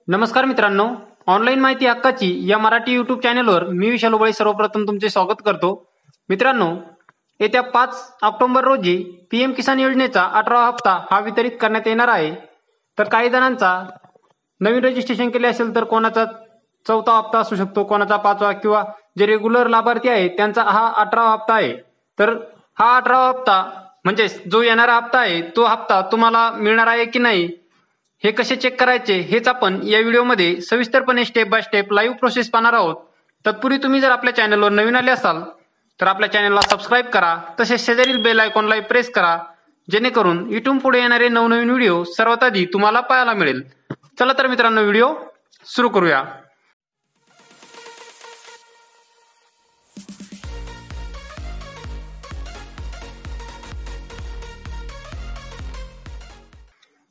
नमस्कार मित्रांनो, ऑनलाईन माहिती हक्काची या मराठी यूट्यूब चॅनलवर मी विशाल उबळे सर्वप्रथम तुमचे स्वागत करतो. मित्रांनो, येत्या 5 ऑक्टोबर रोजी पीएम किसान योजनेचा 18वा हप्ता हा वितरित करण्यात येणार आहे. तर काही जणांचा नवीन रजिस्ट्रेशन केले असेल तर कोणाचा 4था हप्ता असू शकतो, कोणाचा 5वा किंवा जे रेग्युलर लाभार्थी आहेत त्यांचा हा 18वा हप्ता आहे. तर हा 18वा हप्ता म्हणजे जो येणारा हप्ता आहे तो हप्ता तुम्हाला मिळणार आहे की नाही हे कसे चेक करायचे हेच आपण या व्हिडिओमध्ये सविस्तरपणे step by step live process पाहणार आहोत. तत्पूर्वी तुम्ही जर आपल्या चॅनलवर नवीन आले असाल तर आपल्या चॅनलला सबस्क्राईब करा, तसेच शेजारील बेल आयकॉनला प्रेस करा, जेणेकरून इथून पुढे येणारे नवनवीन व्हिडिओ सर्वात आधी तुम्हाला पाहायला मिळेल. चला तर मित्रांनो, व्हिडिओ सुरू करूया.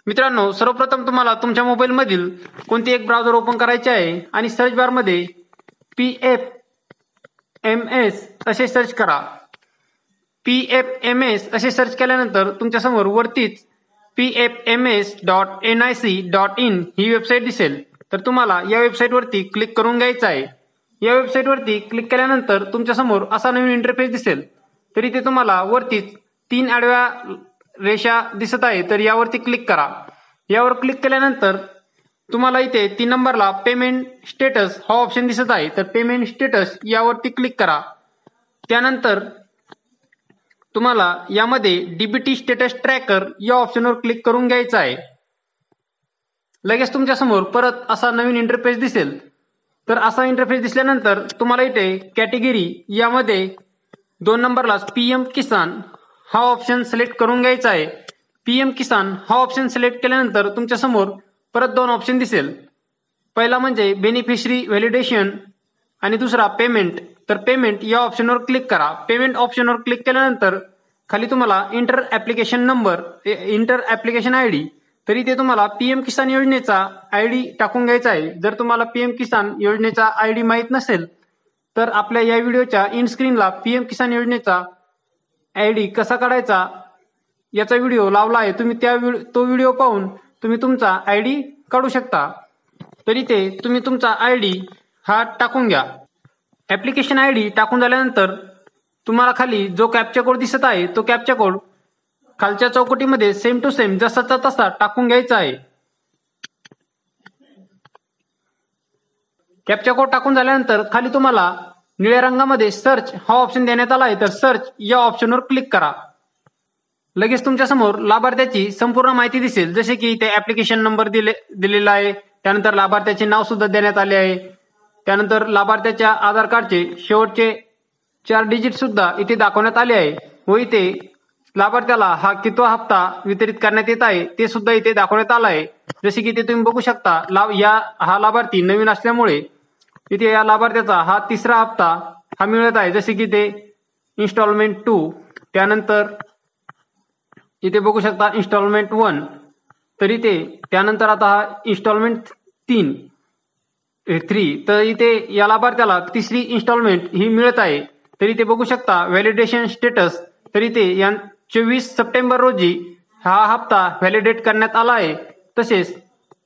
मित्रांनो, सर्वप्रथम तुम्हाला तुमच्या मोबाईलमधील कोणते एक ब्राउझर ओपन करायचे आहे आणि सर्च बारमध्ये PFMS असे सर्च करा. PFMS असे सर्च केल्यानंतर तुमच्यासमोर वरतीच pfms.nic.in ही वेबसाईट दिसेल. तर तुम्हाला या वेबसाईटवरती क्लिक करून घ्यायचं आहे. या वेबसाईटवरती क्लिक केल्यानंतर तुमच्यासमोर असा नवीन इंटरफेस दिसेल. तर इथे तुम्हाला वरतीच 3 आडव्या रेषा दिसत आहे, तर यावरती क्लिक करा. यावर क्लिक केल्यानंतर तुम्हाला इथे 3 नंबरला पेमेंट स्टेटस हा ऑप्शन दिसत आहे. तर पेमेंट स्टेटस यावरती क्लिक करा. त्यानंतर तुम्हाला यामध्ये डीबीटी स्टेटस ट्रॅकर या ऑप्शनवर क्लिक करून घ्यायचं आहे. लगेच तुमच्यासमोर परत असा नवीन इंटरफेस दिसेल. तर असा इंटरफेस दिसल्यानंतर तुम्हाला इथे कॅटेगरी यामध्ये 2 नंबरला पीएम किसान हा ऑप्शन सिलेक्ट करून घ्यायचा आहे. पीएम किसान हा ऑप्शन सिलेक्ट केल्यानंतर तुमच्यासमोर परत 2 ऑप्शन दिसेल. पहिला म्हणजे बेनिफिशरी व्हॅलिडेशन आणि दुसरा पेमेंट. तर पेमेंट या ऑप्शनवर क्लिक करा. पेमेंट ऑप्शनवर क्लिक केल्यानंतर खाली तुम्हाला inter application number, inter application ID, तर इथे तुम्हाला पीएम किसान योजनेचा आयडी टाकून घ्यायचा आहे. जर तुम्हाला पीएम किसान योजनेचा आयडी माहीत नसेल तर आपल्या या व्हिडिओच्या इन स्क्रीनला पीएम किसान योजनेचा आयडी कसा काढायचा याचा व्हिडिओ लावला आहे. तुम्ही तो व्हिडिओ पाहून तुम्ही तुमचा आयडी काढू शकता. तर इथे तुम्ही तुमचा आयडी हा टाकून घ्या. ऍप्लिकेशन आयडी टाकून झाल्यानंतर तुम्हाला खाली जो कॅप्चा कोड दिसत आहे तो कॅप्चा कोड खालच्या चौकटीमध्ये सेम टू सेम जसाचा तसा टाकून घ्यायचा आहे. कॅप्चा कोड टाकून झाल्यानंतर खाली तुम्हाला निळ्या रंगामध्ये सर्च हा ऑप्शन देण्यात आला आहे. तर सर्च या ऑप्शनवर क्लिक करा. लगेच तुमच्यासमोर लाभार्थ्याची संपूर्ण माहिती दिसेल, जसे की इथे ऍप्लिकेशन नंबर दिलेला आहे, त्यानंतर लाभार्थ्याचे नाव सुद्धा देण्यात आले आहे, त्यानंतर लाभार्थ्याच्या आधार कार्डचे शेवटचे 4 डिजिट सुद्धा इथे दाखवण्यात आले आहे व इथे लाभार्थ्याला हा कितवा हप्ता वितरित करण्यात येत आहे ते सुद्धा इथे दाखवण्यात आलं आहे. जसे की इथे तुम्ही बघू शकता हा लाभार्थी नवीन असल्यामुळे इथे या लाभार्थ्याचा हा 3रा हप्ता हा मिळत आहे. जसे की ते इन्स्टॉलमेंट 2, त्यानंतर इथे बघू शकता इन्स्टॉलमेंट 1, तर इथे त्यानंतर आता हा इन्स्टॉलमेंट 3, तर इथे या लाभार्थ्याला 3री इन्स्टॉलमेंट ही मिळत आहे. तर इथे बघू शकता व्हॅलिडेशन स्टेटस, तर इथे 24 सप्टेंबर रोजी हा हप्ता व्हॅलिडेट करण्यात आला आहे. तसेच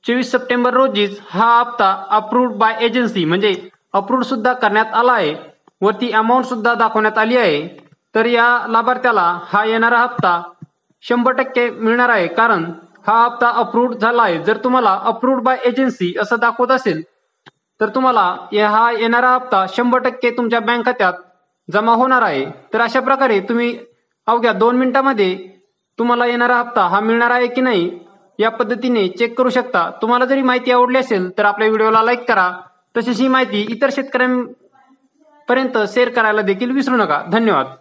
24 सप्टेंबर रोजीच हा हप्ता अप्रूव्ड बाय एजन्सी म्हणजे अप्रूव्ड सुद्धा करण्यात आला आहे. वरती अमाऊंट सुद्धा दाखवण्यात आली आहे. तर या लाभार्थ्याला हा येणारा हप्ता 100% मिळणार आहे, कारण हा हप्ता अप्रूव्ड झाला आहे. जर तुम्हाला अप्रूव्ड बाय एजन्सी असं दाखवत असेल तर तुम्हाला हा येणारा हप्ता 100% तुमच्या बँक खात्यात जमा होणार आहे. तर अशा प्रकारे तुम्ही अवघ्या 2 मिनिटांमध्ये तुम्हाला येणारा हप्ता हा मिळणार आहे की नाही या पद्धतीने चेक करू शकता. तुम्हाला जरी माहिती आवडली असेल तर आपल्या व्हिडिओला लाईक करा, तसेच ही माहिती इतर शेतकऱ्यांपर्यंत शेअर करायला देखील विसरू नका. धन्यवाद.